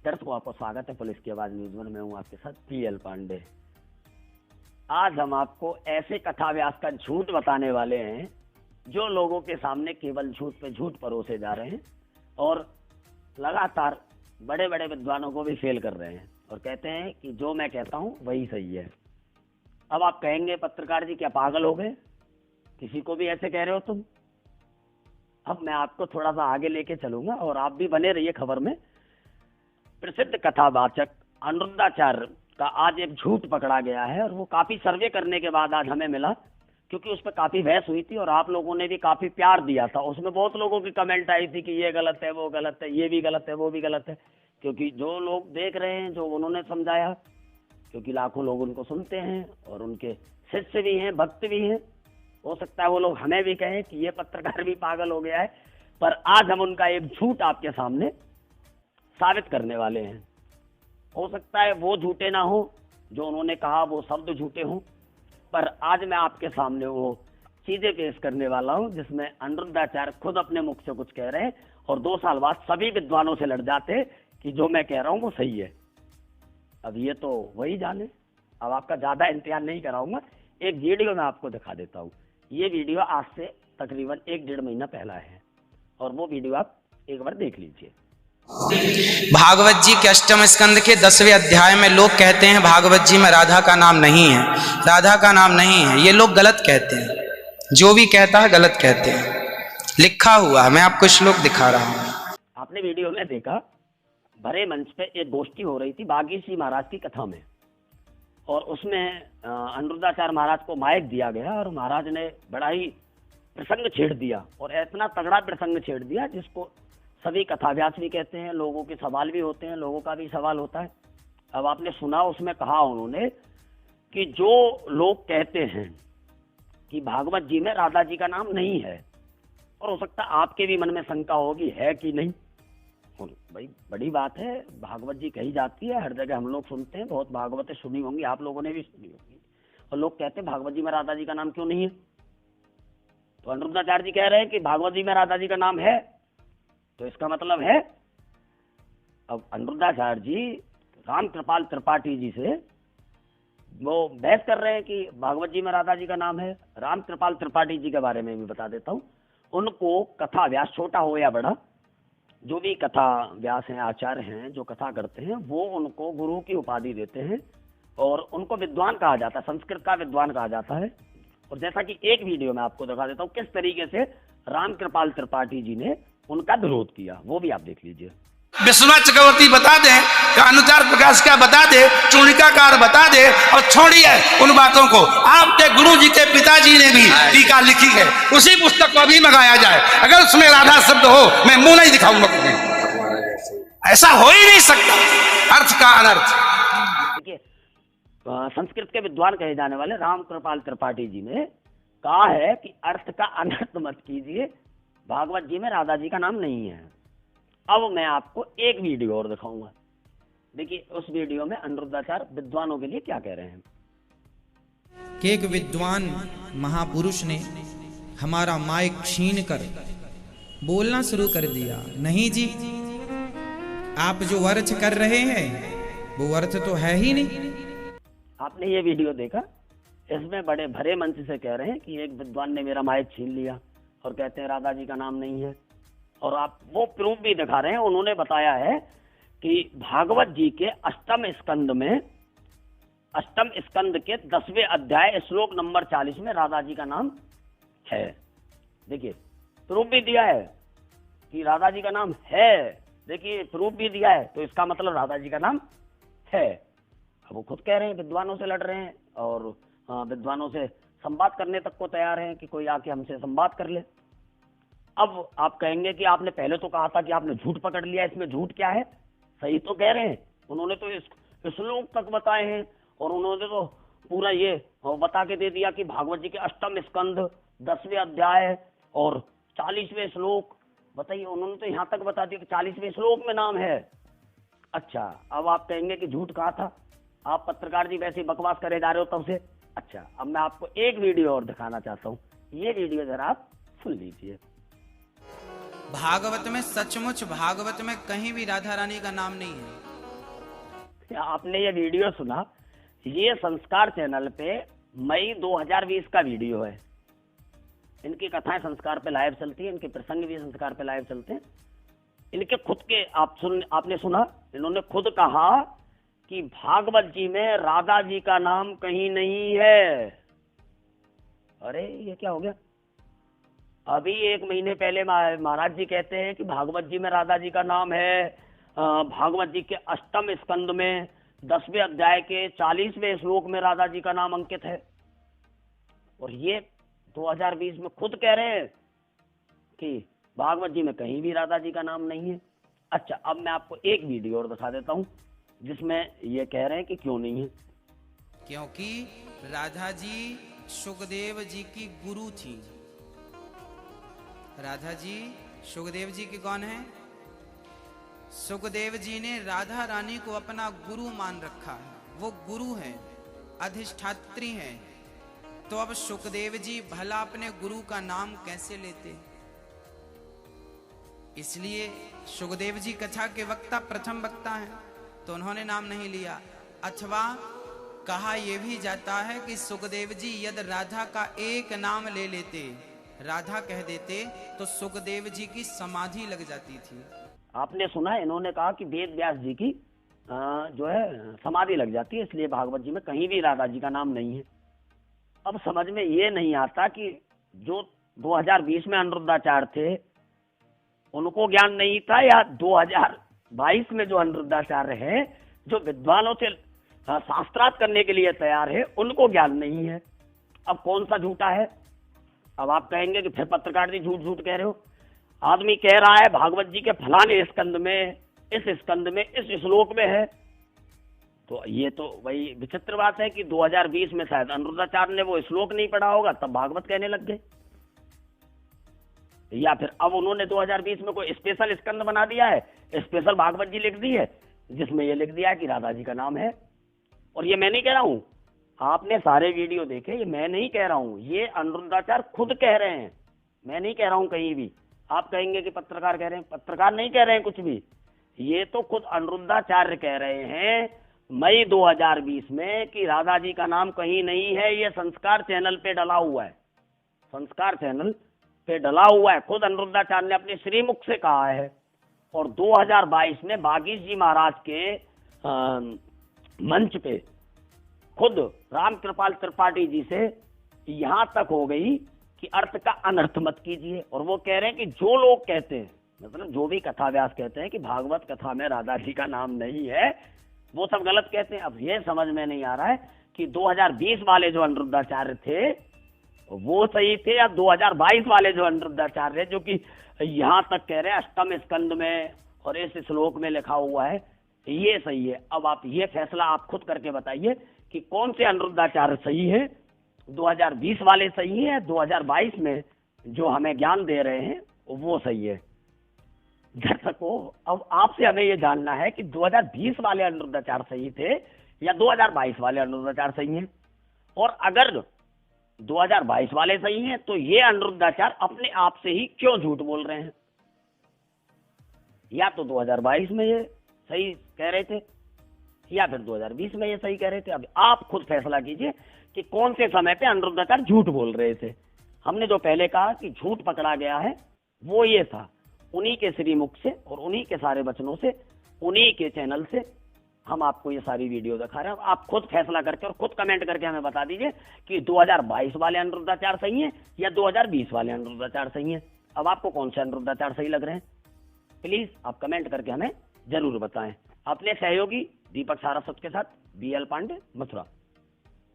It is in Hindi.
दर्शकों, आपको स्वागत है पुलिस की आवाज न्यूज में। मैं हूं आपके साथ पीएल पांडे। आज हम आपको ऐसे कथा व्यास का झूठ बताने वाले हैं जो लोगों के सामने केवल झूठ पे झूठ परोसे जा रहे हैं और लगातार बड़े बड़े विद्वानों को भी फेल कर रहे हैं और कहते हैं कि जो मैं कहता हूं वही सही है। अब आप कहेंगे पत्रकार जी क्या पागल हो गए, किसी को भी ऐसे कह रहे हो तुम। अब मैं आपको थोड़ा सा आगे लेके चलूंगा और आप भी बने रहिए खबर में। प्रसिद्ध कथावाचक अनिरुद्धाचार्य का आज एक झूठ पकड़ा गया है और वो काफी सर्वे करने के बाद आज हमें मिला, क्योंकि उस पर काफी बहस हुई थी और आप लोगों ने भी काफी प्यार दिया था। उसमें बहुत लोगों की कमेंट आई थी कि ये गलत है, वो गलत है, ये भी गलत है, वो भी गलत है। क्योंकि जो लोग देख रहे हैं, जो उन्होंने समझाया, क्योंकि लाखों लोग उनको सुनते हैं और उनके शिष्य भी हैं, भक्त भी हैं। हो सकता है वो लोग हमें भी कहें कि ये पत्रकार भी पागल हो गया है, पर आज हम उनका एक झूठ आपके सामने साबित करने वाले हैं। हो सकता है वो झूठे ना हो, जो उन्होंने कहा वो शब्द झूठे हों, पर आज मैं आपके सामने वो चीजें पेश करने वाला हूं जिसमें अनिरुद्धाचार्य खुद अपने मुख से कुछ कह रहे हैं और 2 साल बाद सभी विद्वानों से लड़ जाते कि जो मैं कह रहा हूं वो सही है। अब ये तो वही जाने। अब आपका ज्यादा इंतजार नहीं कराऊंगा, एक वीडियो मैं आपको दिखा देता हूँ। ये वीडियो आज से तकरीबन 1-1.5 महीना पहला है और वो वीडियो आप एक बार देख लीजिए। भागवत जी के अष्टम स्कंद के 10वें अध्याय में लोग कहते हैं भागवत जी में राधा का नाम नहीं है, राधा का नाम नहीं है। ये लोग गलत कहते हैं, जो भी कहता है गलत कहते हैं। लिखा हुआ है, मैं आपको श्लोक दिखा रहा हूँ। आपने वीडियो में देखा, भरे मंच पे एक गोष्ठी हो रही थी बागीरसी महाराज की कथा में और उसमें अनिरुद्धाचार्य महाराज को माइक दिया गया और महाराज ने बड़ा ही प्रसंग छेड़ दिया और इतना तगड़ा प्रसंग छेड़ दिया जिसको सभी कथाव्यास भी कहते हैं, लोगों के सवाल भी होते हैं, लोगों का भी सवाल होता है। अब आपने सुना, उसमें कहा उन्होंने कि जो लोग कहते हैं कि भागवत जी में राधा जी का नाम नहीं है, और हो सकता है आपके भी मन में शंका होगी है कि नहीं। और भाई बड़ी बात है, भागवत जी कही जाती है, हर जगह हम लोग सुनते हैं, बहुत भागवतें सुनी होंगी, आप लोगों ने भी सुनी होंगी। और लोग कहते हैं भागवत जी में राधा जी का नाम क्यों नहीं है। तो अनिरुद्धाचार्य जी कह रहे हैं कि भागवत जी में राधा जी का नाम है, तो इसका मतलब है। अब अनिरुद्धाचार्य जी रामकृपाल त्रिपाठी जी से वो बहस कर रहे हैं कि भागवत जी में राधा जी का नाम है। रामकृपाल त्रिपाठी जी के बारे में भी बता देता हूं। उनको कथा व्यास, छोटा हो या बड़ा, जो भी कथा व्यास हैं, आचार्य हैं, जो कथा करते हैं, वो उनको गुरु की उपाधि देते हैं और उनको विद्वान कहा जाता है, संस्कृत का विद्वान कहा जाता है। और जैसा कि एक वीडियो में आपको दिखा देता हूं किस तरीके से रामकृपाल त्रिपाठी जी ने उनका विरोध किया, वो भी आप देख लीजिए। विश्वनाथ चक्रवर्ती बता दें, अनुचार प्रकाश का बता दे, चूणिकाकार बता दे, और छोड़िए उन बातों को। आपके गुरु जी के पिताजी ने भी टीका लिखी है, उसी पुस्तक को अभी मंगाया जाए। अगर उसमें राधा शब्द हो, मैं मुंह नहीं दिखाऊंगा। ऐसा हो ही नहीं सकता। अर्थ का अनर्थ। देखिए, संस्कृत के विद्वान कहे जाने वाले रामकृपाल त्रिपाठी जी ने कहा है कि अर्थ का अनर्थ मत कीजिए, भागवत जी में राधा जी का नाम नहीं है। अब मैं आपको एक वीडियो और दिखाऊंगा। देखिए उस वीडियो में अनिरुद्धाचार्य विद्वानों के लिए क्या कह रहे हैं। कि एक विद्वान महापुरुष ने हमारा माइक छीन कर बोलना शुरू कर दिया। नहीं जी, आप जो अर्थ कर रहे हैं वो अर्थ तो है ही नहीं। आपने ये वीडियो देखा, इसमें बड़े भरे मंच से कह रहे हैं कि एक विद्वान ने मेरा माइक छीन लिया और कहते हैं राधा जी का नाम नहीं है। और आप वो प्रूफ भी दिखा रहे हैं। उन्होंने बताया है कि भागवत जी के अष्टम स्कंद में, अष्टम स्कंद के 10वें अध्याय श्लोक नंबर 40 में राधा जी का नाम है। देखिए प्रूफ भी दिया है कि राधा जी का नाम है। देखिए प्रूफ भी दिया है, तो इसका मतलब राधा जी का नाम है। अब वो खुद कह रहे हैं, विद्वानों से लड़ रहे हैं और विद्वानों से संवाद करने तक को तैयार हैं कि कोई आके हमसे संवाद कर ले। अब आप कहेंगे कि आपने पहले तो कहा था कि आपने झूठ पकड़ लिया, इसमें झूठ क्या है। सही तो कह रहे हैं, उन्होंने तो इस श्लोक तक बताए हैं और उन्होंने तो पूरा ये बता के दे दिया कि भागवत जी के अष्टम स्कंद 10वें अध्याय और 40वें श्लोक। बताइए, उन्होंने तो यहाँ तक बता दिया कि 40वें श्लोक में नाम है। अच्छा, अब आप कहेंगे कि झूठ कहा था। आप पत्रकार जी वैसे बकवास करे जा रहे हो तब से। अच्छा, अब मैं आपको एक वीडियो और दिखाना चाहता हूँ। ये वीडियो जरा आप सुन लीजिए। भागवत में सचमुच, भागवत में कहीं भी राधा रानी का नाम नहीं है। आपने ये वीडियो सुना, ये संस्कार चैनल पे मई 2020 का वीडियो है। इनकी कथाएं संस्कार पे लाइव चलती है, इनके प्रसंग भी संस्कार पे लाइव चलते हैं। इनके खुद के आपने सुना, इन्होंने खुद कहा कि भागवत जी में राधा जी का नाम कहीं नहीं है। अरे ये क्या हो गया? अभी 1 महीने पहले महाराज जी कहते हैं कि भागवत जी में राधा जी का नाम है। भागवत जी के 8वें स्कंद में 10वें अध्याय के 40वें श्लोक में राधा जी का नाम अंकित है। और ये 2020 में खुद कह रहे हैं कि भागवत जी में कहीं भी राधा जी का नाम नहीं है। अच्छा, अब मैं आपको एक वीडियो और दिखा देता हूं जिसमें ये कह रहे हैं कि क्यों नहीं है। क्योंकि राधा जी सुखदेव जी की गुरु थी। राधा जी सुखदेव जी की कौन है? सुखदेव जी ने राधा रानी को अपना गुरु मान रखा है, वो गुरु हैं, अधिष्ठात्री हैं। तो अब सुखदेव जी भला अपने गुरु का नाम कैसे लेते? इसलिए सुखदेव जी कथा के वक्ता प्रथम वक्ता हैं, तो उन्होंने नाम नहीं लिया। अथवा कहा यह भी जाता है कि सुखदेव जी यदि राधा का एक नाम ले लेते, राधा कह देते, तो सुखदेव जी की समाधि लग जाती थी। आपने सुना, इन्होंने कहा कि वेद व्यास जी की जो है समाधि लग जाती है, इसलिए भागवत जी में कहीं भी राधा जी का नाम नहीं है। अब समझ में ये नहीं आता कि जो 2020 में अनिरुद्धाचार्य थे उनको ज्ञान नहीं था, या 2022 में जो अनिरुद्धाचार्य है, जो विद्वानों से शास्त्रार्थ करने के लिए तैयार है, उनको ज्ञान नहीं है। अब कौन सा झूठा है? अब आप कहेंगे कि फिर पत्रकार जी झूठ झूठ कह रहे हो। आदमी कह रहा है भागवत जी के फलाने स्कंद में, इस स्कंद में, इस श्लोक में है। तो ये तो वही विचित्र बात है कि 2020 में शायद अनिरुद्धाचार्य ने वो श्लोक नहीं पढ़ा होगा, तब भागवत कहने लग गए। या फिर अब उन्होंने 2020 में कोई स्पेशल स्कंद बना दिया है, स्पेशल भागवत जी लिख दी है, जिसमें ये लिख दिया है कि राधा जी का नाम है। और ये मैं नहीं कह रहा हूं, आपने सारे वीडियो देखे, ये मैं नहीं कह रहा हूं, ये अनिरुद्धाचार्य खुद कह रहे हैं, मैं नहीं कह रहा हूं कहीं भी। आप कहेंगे कि पत्रकार कह रहे हैं, पत्रकार नहीं कह रहे हैं कुछ भी, ये तो खुद अनिरुद्धाचार्य कह रहे हैं मई 2020 में कि राधा जी का नाम कहीं नहीं है। ये संस्कार चैनल पे डला हुआ है, संस्कार चैनल पे डला हुआ है, खुद अनिरुद्धाचार्य ने अपने श्रीमुख से कहा है। और 2022 में बागीश जी महाराज के मंच पे खुद राम कृपाल त्रिपाठी जी से यहां तक हो गई कि अर्थ का अनर्थ मत कीजिए। और वो कह रहे हैं कि जो लोग कहते हैं, मतलब जो भी कथा व्यास कहते हैं कि भागवत कथा में राधा जी का नाम नहीं है, वो सब गलत कहते हैं। अब ये समझ में नहीं आ रहा है कि 2020 वाले जो अनिरुद्धाचार्य थे वो सही थे, या 2022 वाले जो अनिरुद्धाचार्य जो कि यहां तक कह रहे हैं 8वें स्कंद में और इस श्लोक में लिखा हुआ है, ये सही है। अब आप ये फैसला आप खुद करके बताइए कि कौन से अनिरुद्धाचार्य सही है, 2020 वाले सही है, 2022 में जो हमें ज्ञान दे रहे हैं वो सही है। दर्शकों, अब आपसे हमें ये जानना है कि 2020 वाले अनिरुद्धाचार्य सही थे या 2022 वाले अनिरुद्धाचार्य सही हैं। और अगर 2022 वाले सही हैं तो ये अनिरुद्धाचार्य अपने आप से ही क्यों झूठ बोल रहे हैं? या तो 2022 में ये सही कह रहे थे या फिर 2020 में ये सही कह रहे थे। अब आप खुद फैसला कीजिए कि कौन से समय पे अनिरुद्धाचार्य झूठ बोल रहे थे। हमने जो पहले कहा कि झूठ पकड़ा गया है वो ये था, उन्हीं के श्रीमुख से और उन्हीं के सारे वचनों से, उन्हीं के चैनल से हम आपको ये सारी वीडियो दिखा रहे हैं। आप खुद फैसला करके और खुद कमेंट करके हमें बता दीजिए कि 2022 वाले अनिरुद्धाचार्य सही हैं या 2020 वाले अनिरुद्धाचार्य सही हैं। अब आपको कौन से अनिरुद्धाचार्य सही लग रहे हैं, प्लीज आप कमेंट करके हमें जरूर बताएं। अपने सहयोगी दीपक सारस्वत के साथ BL पांडे, मथुरा।